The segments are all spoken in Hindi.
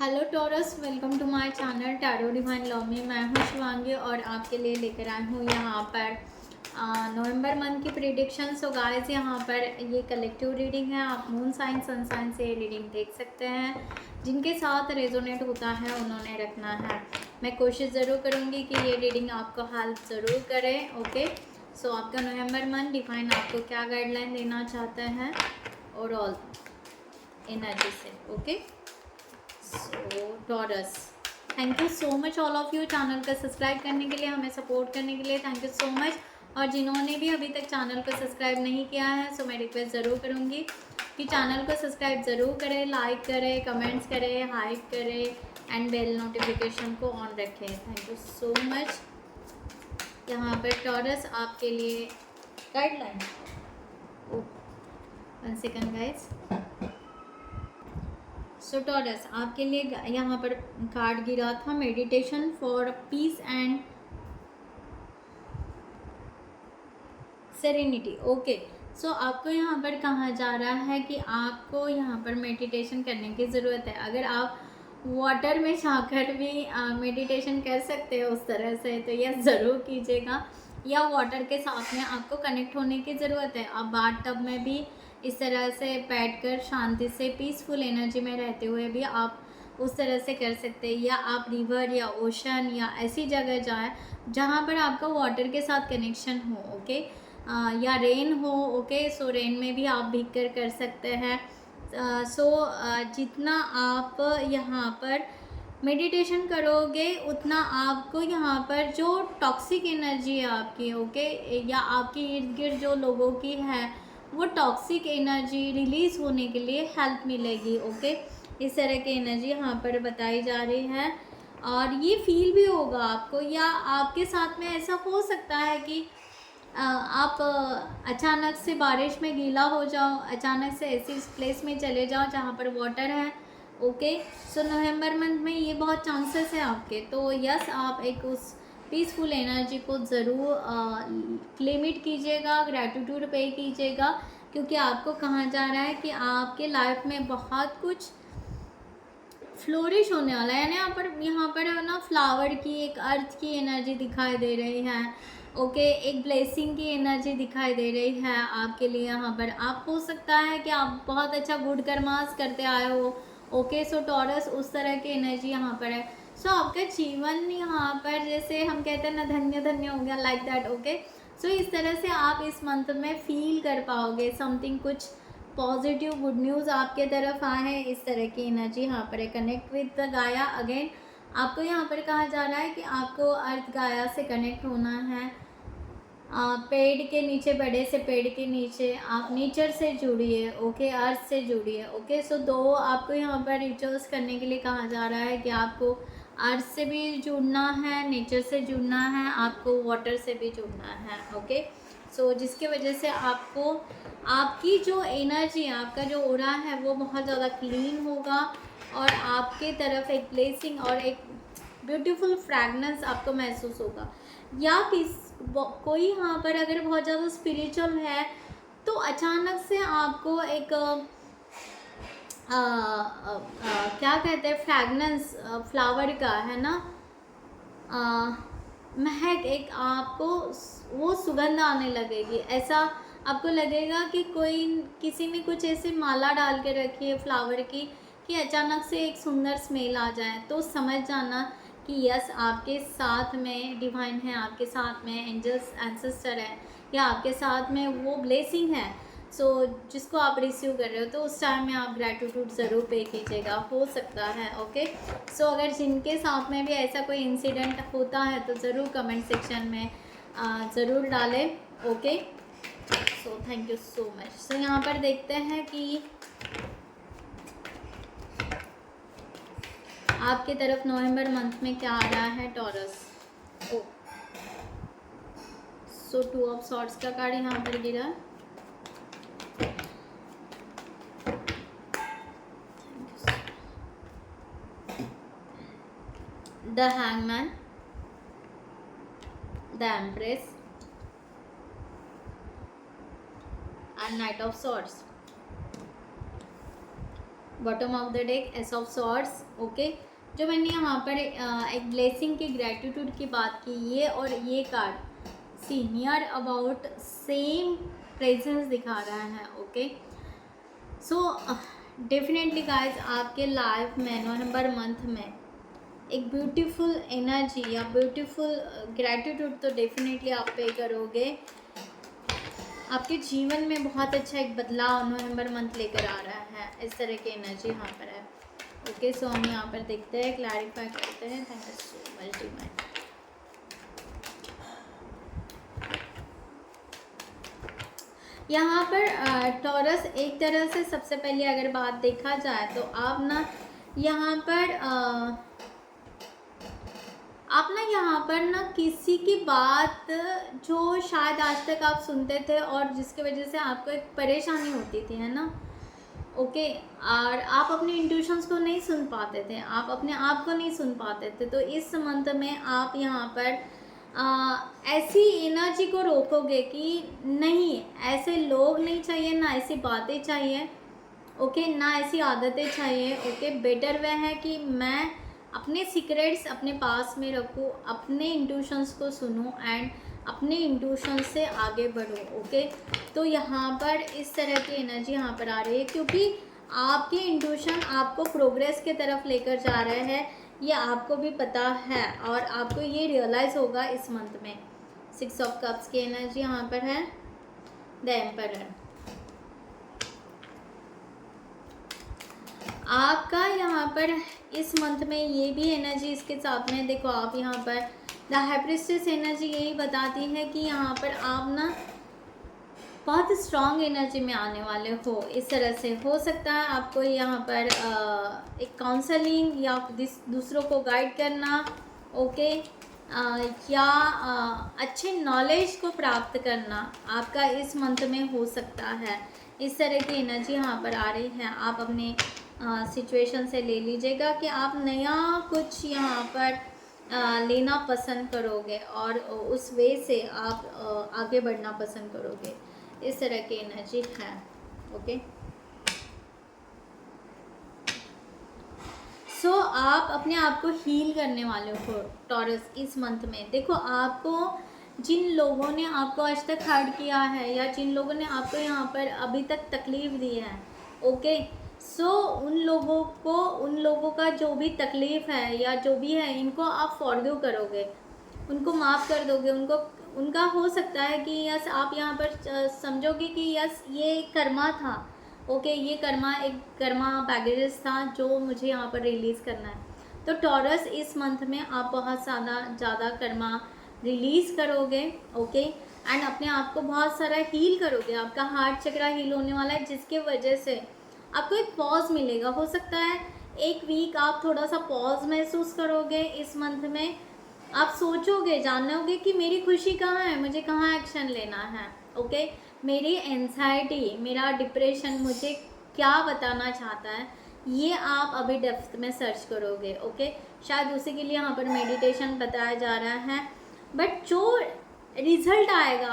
Hello Taurus, welcome to my channel tarot divine love में। मैं हूं शिवांगी और आपके लिए लेकर आई हूं यहाँ पर नवंबर मंथ की प्रिडिक्शन। सो गाइस, यहाँ पर ये कलेक्टिव रीडिंग है। आप मून साइन सन साइन से ये रीडिंग देख सकते हैं। जिनके साथ रेजोनेट होता है उन्होंने रखना है। मैं कोशिश ज़रूर करूँगी कि ये रीडिंग आपको हेल्प ज़रूर करे। ओके, सो आपका नवंबर मंथ डिवाइन आपको क्या गाइडलाइन देना चाहते हैं ओवरऑल एनर्जी से। Okay, so taurus, thank you so much all of you channel को सब्सक्राइब करने के लिए, हमें सपोर्ट करने के लिए थैंक यू सो मच। और जिन्होंने भी अभी तक चैनल को सब्सक्राइब नहीं किया है, सो मैं रिक्वेस्ट ज़रूर करूँगी कि चैनल को सब्सक्राइब ज़रूर करें, लाइक करें, कमेंट्स करें, हाइप करें एंड बेल नोटिफिकेशन को ऑन रखें। Thank you so much. यहाँ पर टॉरस आपके लिए guideline, one second guys. So Taurus आपके लिए यहाँ पर कार्ड गिरा था, meditation for peace and serenity. Okay, so आपको यहाँ पर कहा जा रहा है कि आपको यहाँ पर मेडिटेशन करने की ज़रूरत है। अगर आप वाटर में जाकर भी मेडिटेशन कर सकते हो उस तरह से, तो यह ज़रूर कीजिएगा। या वाटर के साथ में आपको कनेक्ट होने की ज़रूरत है। आप बाथ टब में भी इस तरह से बैठकर शांति से पीसफुल एनर्जी में रहते हुए भी आप उस तरह से कर सकते हैं। या आप रिवर या ओशन या ऐसी जगह जाएं जहाँ पर आपका वाटर के साथ कनेक्शन हो। ओके, या रेन हो। ओके, सो रेन में भी आप भीग कर सकते हैं। सो जितना आप यहाँ पर मेडिटेशन करोगे उतना आपको यहाँ पर जो टॉक्सिक एनर्जी है आपकी, ओके, या आपके इर्द गिर्द जो लोगों की है, वो टॉक्सिक एनर्जी रिलीज़ होने के लिए हेल्प मिलेगी। ओके, इस तरह की एनर्जी यहाँ पर बताई जा रही है। और ये फील भी होगा आपको, या आपके साथ में ऐसा हो सकता है कि आप अचानक से बारिश में गीला हो जाओ, अचानक से ऐसी प्लेस में चले जाओ जहाँ पर वाटर है। ओके, सो नवंबर मंथ में ये बहुत चांसेस है आपके। तो यस, आप एक उस पीसफुल एनर्जी को ज़रूर क्लेमिट कीजिएगा, ग्रैटिट्यूड पे कीजिएगा, क्योंकि आपको कहा जा रहा है कि आपके लाइफ में बहुत कुछ फ्लोरिश होने वाला है। यानी यहाँ पर है ना, फ्लावर की, एक अर्थ की एनर्जी दिखाई दे रही है। ओके, एक ब्लेसिंग की एनर्जी दिखाई दे रही है आपके लिए। यहाँ पर आप हो सकता है कि आप बहुत अच्छा गुड कर्मास करते आए हो। ओके, सो टॉरस उस तरह की एनर्जी यहाँ पर है। सो आपका जीवन यहाँ पर, जैसे हम कहते हैं ना, धन्य धन्य हो गया, लाइक दैट। ओके, सो इस तरह से आप इस मंथ में फील कर पाओगे समथिंग, कुछ पॉजिटिव गुड न्यूज़ आपके तरफ आए हैं। इस तरह की एनर्जी यहाँ पर है। कनेक्ट विद द गाया। अगेन आपको यहाँ पर कहा जा रहा है कि आपको अर्थ गाया से कनेक्ट होना है। पेड़ के नीचे, बड़े से पेड़ के नीचे आप नेचर से जुड़िए। ओके, अर्थ से जुड़िए। ओके, सो दो आपको यहाँ पर रिचुअल्स करने के लिए कहा जा रहा है कि आपको अर्थ से भी जुड़ना है, नेचर से जुड़ना है, आपको वाटर से भी जुड़ना है। ओके, सो जिसकी वजह से आपको आपकी जो एनर्जी, आपका जो ऑरा है, वो बहुत ज़्यादा क्लीन होगा और आपके तरफ एक ब्लेसिंग और एक ब्यूटीफुल फ्रैगनेंस आपको महसूस होगा। या कोई यहाँ पर अगर बहुत ज़्यादा स्पिरिचुअल है, तो अचानक से आपको एक क्या कहते हैं, फ्रैगनेंस फ्लावर का, है ना, महक, एक आपको वो सुगंध आने लगेगी। ऐसा आपको लगेगा कि कोई, किसी ने कुछ ऐसे माला डाल के रखी है फ्लावर की, कि अचानक से एक सुंदर स्मेल आ जाए, तो समझ जाना कि यस, आपके साथ में डिवाइन है, आपके साथ में एंजल्स, एंसेस्टर है, या आपके साथ में वो ब्लेसिंग है। सो जिसको आप रिसीव कर रहे हो, तो उस टाइम में आप ग्रैटिट्यूड ज़रूर पे कीजिएगा, हो सकता है। ओके, सो अगर जिनके साथ में भी ऐसा कोई इंसिडेंट होता है, तो ज़रूर कमेंट सेक्शन में ज़रूर डालें। Okay, so thank you so much. So यहाँ पर देखते हैं कि आपकी तरफ नवंबर मंथ में क्या आ रहा है Taurus. Oh, so 2 of swords का कार्ड यहाँ पर गिरा। The hangman, the empress and knight of swords. Bottom of the deck ace of swords. Okay, जो मैंने यहाँ पर एक ब्लेसिंग की ग्रेटिट्यूड की बात की, ये और ये card see near about same presence दिखा रहा है। ओके, सो डेफिनेटली गाइज आपके लाइफ में नवंबर मंथ में एक ब्यूटीफुल एनर्जी या ब्यूटीफुल ग्रेटिट्यूड तो डेफिनेटली आप पे करोगे। आपके जीवन में बहुत अच्छा एक बदलाव नवंबर मंथ लेकर आ रहा है, इस तरह की एनर्जी यहाँ पर है। ओके, सो हम यहाँ पर देखते हैं, क्लैरिफाई करते हैं। Thank you so much divine. यहाँ पर टॉरस एक तरह से सबसे पहले अगर बात देखा जाए तो आप ना यहाँ पर किसी की बात जो शायद आज तक आप सुनते थे और जिसकी वजह से आपको एक परेशानी होती थी, है ना। ओके, और आप अपने इंट्यूशंस को नहीं सुन पाते थे, आप अपने आप को नहीं सुन पाते थे। तो इस मंथ में आप यहाँ पर ऐसी एनर्जी को रोकोगे कि नहीं, ऐसे लोग नहीं चाहिए, ना ऐसी बातें चाहिए। ओके, ना ऐसी आदतें चाहिए। ओके, बेटर वह है कि मैं अपने सीक्रेट्स अपने पास में रखूँ, अपने इंट्यूशंस को सुनूँ एंड अपने इंट्यूशन से आगे बढ़ूँ। ओके, तो यहाँ पर इस तरह की एनर्जी यहाँ पर आ रही है क्योंकि आपके इंट्यूशन आपको प्रोग्रेस की तरफ लेकर जा रहे हैं, ये आपको भी पता है और आपको ये रियलाइज़ होगा इस मंथ में। 6 ऑफ कप्स की एनर्जी यहाँ पर है, द एम्परर। आपका यहाँ पर इस मंथ में ये भी एनर्जी इसके साथ में देखो, आप यहाँ पर द हाई प्रीस्टेस एनर्जी यही बताती है कि यहाँ पर आप ना बहुत स्ट्रॉन्ग एनर्जी में आने वाले हो। इस तरह से हो सकता है आपको यहाँ पर एक काउंसलिंग या दूसरों को गाइड करना, ओके, या अच्छे नॉलेज को प्राप्त करना आपका इस मंथ में हो सकता है। इस तरह की एनर्जी यहाँ पर आ रही है। आप अपने सिचुएशन से ले लीजिएगा कि आप नया कुछ यहाँ पर लेना पसंद करोगे और उस वे से आप आगे बढ़ना पसंद करोगे। इस तरह की एनर्जी है। ओके, सो आप अपने आप को हील करने वाले हो टॉरस इस मंथ में। देखो, आपको जिन लोगों ने आपको आज तक हर्ट किया है या जिन लोगों ने आपको यहाँ पर अभी तक तकलीफ़ दी है, ओके, सो उन लोगों का जो भी तकलीफ़ है या जो भी है, इनको आप फॉरगिव करोगे, उनको माफ़ कर दोगे। उनका हो सकता है कि यस आप यहाँ पर समझोगे कि यस ये कर्मा था। ओके, ये कर्मा बैगेजेस था जो मुझे यहाँ पर रिलीज़ करना है। तो टॉरस इस मंथ में आप बहुत ज़्यादा कर्मा रिलीज़ करोगे। ओके, एंड अपने आप को बहुत सारा हील करोगे। आपका हार्ट चक्रा हील होने वाला है, जिसके वजह से आपको एक पॉज मिलेगा। हो सकता है एक वीक आप थोड़ा सा पॉज महसूस करोगे इस मंथ में। आप सोचोगे, जानोगे कि मेरी खुशी कहाँ है, मुझे कहाँ एक्शन लेना है। ओके, मेरी एंजाइटी, मेरा डिप्रेशन मुझे क्या बताना चाहता है, ये आप अभी डेप्थ में सर्च करोगे। ओके, शायद उसी के लिए यहाँ पर मेडिटेशन बताया जा रहा है। बट जो रिज़ल्ट आएगा,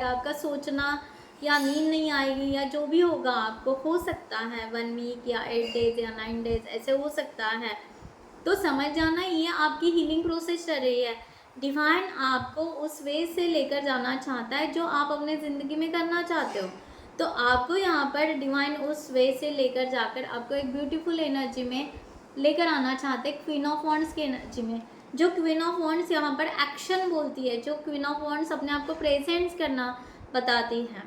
आपका सोचना या नींद नहीं आएगी या जो भी होगा, आपको हो सकता है 1 वीक या 8 डेज या 9 डेज ऐसे हो सकता है। तो समझ जाना, ये आपकी हीलिंग प्रोसेस चल रही है। डिवाइन आपको उस वे से लेकर जाना चाहता है जो आप अपने ज़िंदगी में करना चाहते हो। तो आपको यहाँ पर डिवाइन उस वे से लेकर जाकर आपको एक ब्यूटीफुल एनर्जी में लेकर आना चाहते हैं, क्वीन ऑफ वॉन्ड्स की एनर्जी में। जो क्वीन ऑफ वॉन्ड्स यहाँ पर एक्शन बोलती है, जो क्वीन ऑफ वॉन्ड्स अपने आप को प्रेजेंट्स करना बताती है।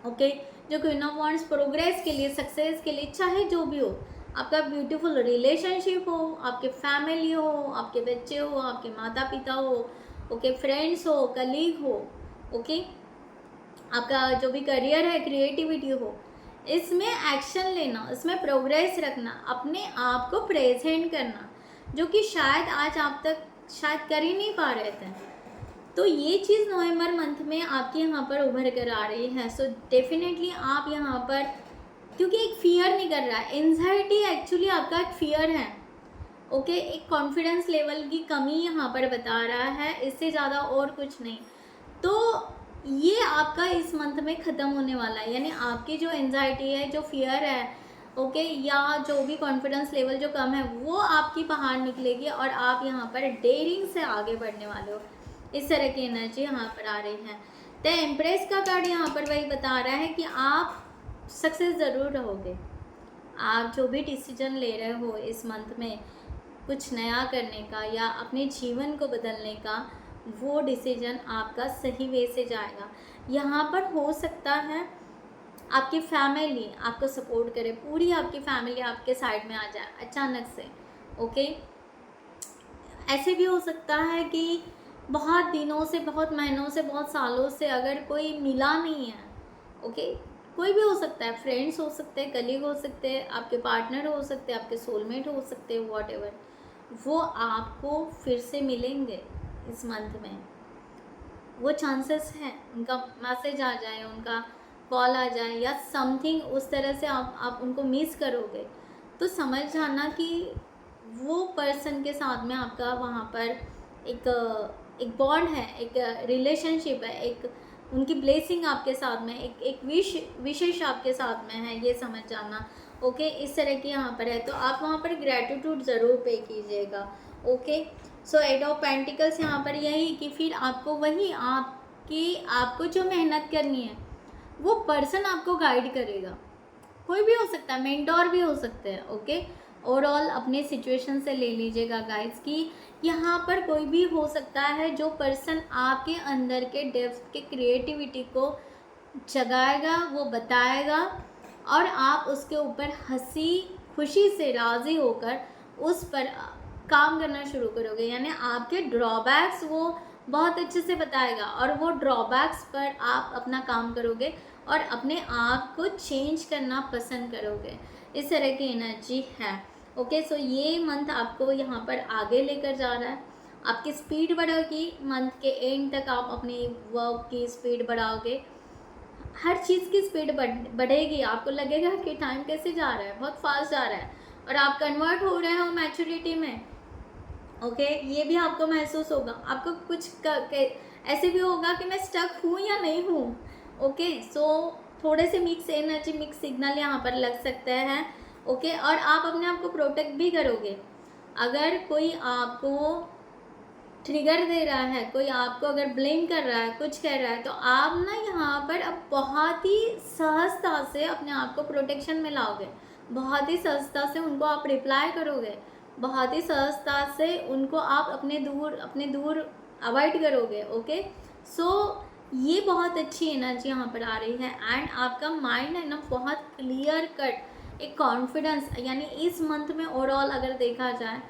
ओके, जो क्वीन ऑफ वॉन्ड्स प्रोग्रेस के लिए, सक्सेस के लिए, चाहे जो भी हो, आपका ब्यूटीफुल रिलेशनशिप हो, आपके फैमिली हो, आपके बच्चे हो, आपके माता पिता हो, ओके, फ्रेंड्स हो, कलीग हो, ओके, आपका जो भी करियर है, क्रिएटिविटी हो, इसमें एक्शन लेना, इसमें प्रोग्रेस रखना, अपने आप को प्रेजेंट करना, जो कि शायद आज आप तक शायद कर ही नहीं पा रहे थे। तो ये चीज़ नवंबर मंथ में आपके यहाँ पर उभर कर आ रही है। सो डेफिनेटली आप यहाँ पर, क्योंकि एक फियर नहीं कर रहा है, एंजाइटी एक्चुअली आपका एक फियर है। ओके, एक कॉन्फिडेंस लेवल की कमी यहाँ पर बता रहा है, इससे ज़्यादा और कुछ नहीं। तो ये आपका इस मंथ में ख़त्म होने वाला है, यानी आपकी जो एंजाइटी है, जो फियर है, ओके, या जो भी कॉन्फिडेंस लेवल जो कम है वो आपकी बाहर निकलेगी और आप यहाँ पर डेयरिंग से आगे बढ़ने वाले हो। इस तरह की एनर्जी यहाँ पर आ रही है। तो एम्प्रेस का कार्ड यहाँ पर वही बता रहा है कि आप सक्सेस ज़रूर रहोगे। आप जो भी डिसीजन ले रहे हो इस मंथ में कुछ नया करने का या अपने जीवन को बदलने का, वो डिसीजन आपका सही वे से जाएगा। यहाँ पर हो सकता है आपकी फैमिली आपको सपोर्ट करे, पूरी आपकी फैमिली आपके साइड में आ जाए अचानक से। ओके, ऐसे भी हो सकता है कि बहुत दिनों से, बहुत महीनों से, बहुत सालों से अगर कोई मिला नहीं है, ओके, कोई भी हो सकता है, फ्रेंड्स हो सकते हैं, कलीग हो सकते हैं, आपके पार्टनर हो सकते हैं, आपके सोलमेट हो सकते हैं, वॉट एवर, वो आपको फिर से मिलेंगे इस मंथ में। वो चांसेस हैं, उनका मैसेज आ जाए, उनका कॉल आ जाए या समथिंग उस तरह से आप उनको मिस करोगे, तो समझ जाना कि वो पर्सन के साथ में आपका वहाँ पर एक बॉन्ड है, एक रिलेशनशिप है, एक उनकी ब्लेसिंग आपके साथ में, एक विशेष आपके साथ में है, ये समझ जाना। ओके, इस तरह की यहाँ पर है, तो आप वहाँ पर ग्रेटिट्यूड ज़रूर पे कीजिएगा। Okay, so eight of pentacles यहाँ पर यही कि फिर आपको वही आपको जो मेहनत करनी है वो पर्सन आपको गाइड करेगा। कोई भी हो सकता है, मेंटोर भी हो सकते हैं। ओके, ओवरऑल अपने सिचुएशन से ले लीजिएगा गाइस कि यहाँ पर कोई भी हो सकता है जो पर्सन आपके अंदर के डेप्थ के क्रिएटिविटी को जगाएगा, वो बताएगा और आप उसके ऊपर हंसी खुशी से राज़ी होकर उस पर काम करना शुरू करोगे। यानी आपके ड्रॉबैक्स वो बहुत अच्छे से बताएगा और वो ड्रॉबैक्स पर आप अपना काम करोगे और अपने आप को चेंज करना पसंद करोगे। इस तरह की एनर्जी है। ओके, सो ये मंथ आपको यहाँ पर आगे लेकर जा रहा है। आपकी स्पीड बढ़ेगी, मंथ के एंड तक आप अपनी वर्क की स्पीड बढ़ाओगे, हर चीज़ की स्पीड बढ़ेगी। आपको लगेगा कि टाइम कैसे जा रहा है, बहुत फास्ट जा रहा है और आप कन्वर्ट हो रहे हो मैच्योरिटी में। ओके, ये भी आपको महसूस होगा। आपको कुछ ऐसे भी होगा कि मैं स्टक हूँ या नहीं हूँ। ओके, सो थोड़े से मिक्स एनर्जी, मिक्स सिग्नल यहाँ पर लग सकते हैं। ओके, और आप अपने आप को प्रोटेक्ट भी करोगे। अगर कोई आपको ट्रिगर दे रहा है, कोई आपको अगर ब्लेम कर रहा है, कुछ कह रहा है, तो आप ना यहाँ पर अब बहुत ही सहजता से अपने आप को प्रोटेक्शन में लाओगे, बहुत ही सहजता से उनको आप रिप्लाई करोगे, बहुत ही सहजता से उनको आप अपने दूर अवॉइड करोगे। ओके, सो ये बहुत अच्छी एनर्जी यहाँ पर आ रही है एंड आपका माइंड है ना बहुत क्लियर कट, एक कॉन्फिडेंस, यानी इस मंथ में ओवरऑल अगर देखा जाए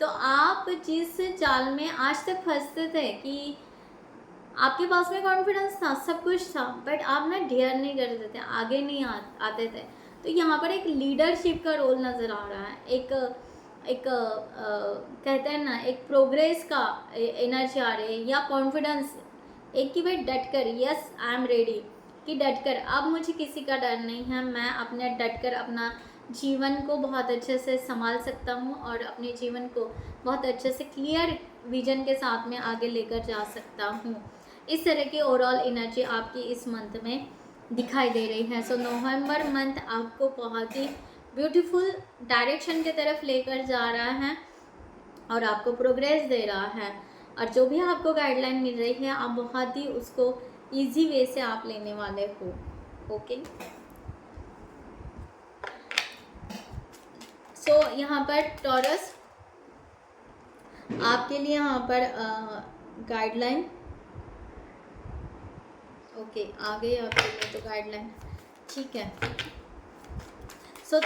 तो आप जिस जाल में आज तक फंसते थे कि आपके पास में कॉन्फिडेंस था, सब कुछ था, बट आप ना डेयर नहीं करते थे, आगे नहीं आते थे, तो यहाँ पर एक लीडरशिप का रोल नज़र आ रहा है। एक कहते हैं ना, एक प्रोग्रेस का एनर्जी आ रही है या कॉन्फिडेंस, एक कि भाई डट कर, यस आई एम रेडी, कि डट कर, अब मुझे किसी का डर नहीं है, मैं अपने डट कर अपना जीवन को बहुत अच्छे से संभाल सकता हूँ और अपने जीवन को बहुत अच्छे से क्लियर विजन के साथ में आगे लेकर जा सकता हूँ। इस तरह की ओवरऑल एनर्जी आपकी इस मंथ में दिखाई दे रही है। सो नवंबर मंथ आपको बहुत ही ब्यूटीफुल डायरेक्शन की तरफ लेकर जा रहा है और आपको प्रोग्रेस दे रहा है, और जो भी आपको गाइडलाइन मिल रही है आप बहुत ही उसको ईजी वे से आप लेने वाले हो। ओके, सो यहाँ पर टॉरस आपके लिए यहाँ पर गाइडलाइन, ओके, आ गई आपके लिए तो गाइडलाइन, ठीक है। सो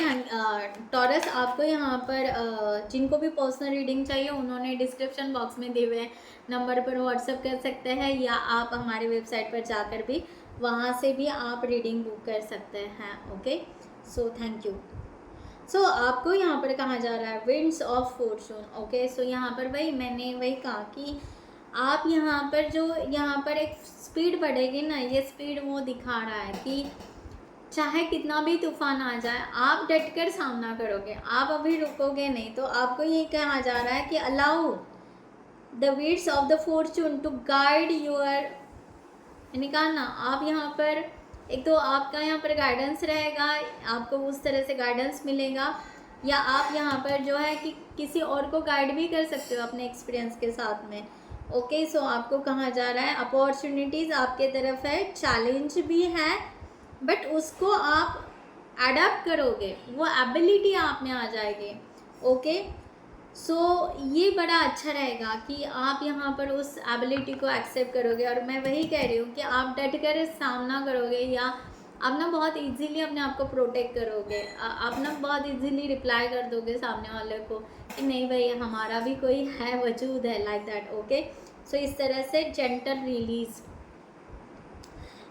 टॉरस आपको यहाँ पर जिनको भी पर्सनल रीडिंग चाहिए उन्होंने डिस्क्रिप्शन बॉक्स में दिए हुए नंबर पर व्हाट्सएप कर सकते हैं या आप हमारे वेबसाइट पर जाकर भी वहाँ से भी आप रीडिंग बुक कर सकते हैं। Okay, so thank you. So आपको यहाँ पर कहा जा रहा है winds of fortune. Okay, so यहाँ पर मैंने वही कहा कि आप यहाँ पर जो यहाँ पर एक स्पीड बढ़ेगी ना, ये स्पीड वो दिखा रहा है कि चाहे कितना भी तूफान आ जाए आप डट कर सामना करोगे, आप अभी रुकोगे नहीं। तो आपको ये कहा जा रहा है कि allow the winds of the fortune to guide your, यानी कहा ना, आप यहाँ पर एक तो आपका यहाँ पर गाइडेंस रहेगा, आपको उस तरह से गाइडेंस मिलेगा, या आप यहाँ पर जो है कि किसी और को गाइड भी कर सकते हो अपने एक्सपीरियंस के साथ में। ओके, सो आपको कहा जा रहा है अपॉर्चुनिटीज़ आपके तरफ है, चैलेंज भी है, बट उसको आप अडेप्ट करोगे, वो एबिलिटी आप में आ जाएगी। ओके, सो ये बड़ा अच्छा रहेगा कि आप यहाँ पर उस एबिलिटी को एक्सेप्ट करोगे, और मैं वही कह रही हूँ कि आप डट कर सामना करोगे, या आप ना बहुत इजीली अपने आप को प्रोटेक्ट करोगे, आप ना बहुत इजीली रिप्लाई कर दोगे सामने वाले को कि नहीं भाई हमारा भी कोई है, वजूद है, लाइक दैट। ओके, सो इस तरह से gentle release,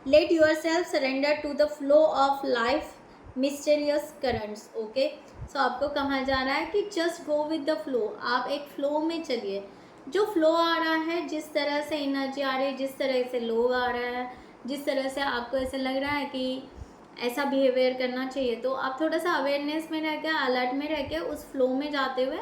let yourself surrender to the flow of life mysterious currents. Okay, so आपको कहा जा रहा है कि just go with the flow, आप एक फ्लो में चलिए, जो फ्लो आ रहा है, जिस तरह से एनर्जी आ रही है, जिस तरह से लोग आ रहा है, जिस तरह से आपको ऐसा लग रहा है कि ऐसा बिहेवियर करना चाहिए, तो आप थोड़ा सा अवेयरनेस में रह के, अलर्ट में रह के, उस फ्लो में जाते हुए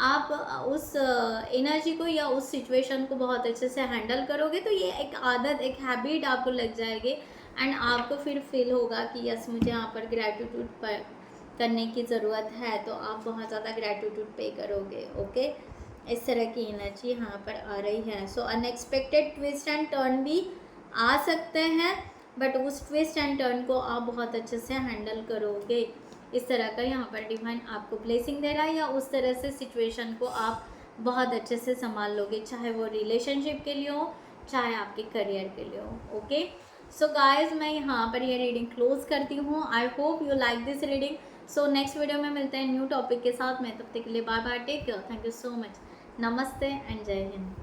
आप उस एनर्जी को या उस सिचुएशन को बहुत अच्छे से हैंडल करोगे, तो ये एक आदत, एक हैबिट आपको लग जाएगी, एंड आपको फिर फील होगा कि यस मुझे यहाँ पर ग्रैटिट्यूड पर करने की ज़रूरत है, तो आप बहुत ज़्यादा ग्रैटिट्यूड पे करोगे। ओके, इस तरह की एनर्जी यहाँ पर आ रही है। सो अनएक्सपेक्टेड ट्विस्ट एंड टर्न भी आ सकते हैं, बट उस ट्विस्ट एंड टर्न को आप बहुत अच्छे से हैंडल करोगे। इस तरह का यहाँ पर डिवाइन आपको ब्लेसिंग दे रहा है, या उस तरह से सिचुएशन को आप बहुत अच्छे से संभाल लोगे, चाहे वो रिलेशनशिप के लिए हो, चाहे आपके करियर के लिए हो। ओके, सो गाइज मैं यहाँ पर ये रीडिंग क्लोज करती हूँ। I hope you like this reading. So next video में मिलते हैं न्यू टॉपिक के साथ में, तब तक के लिए bye bye, take care, thank you so much, नमस्ते एंड जय हिंद।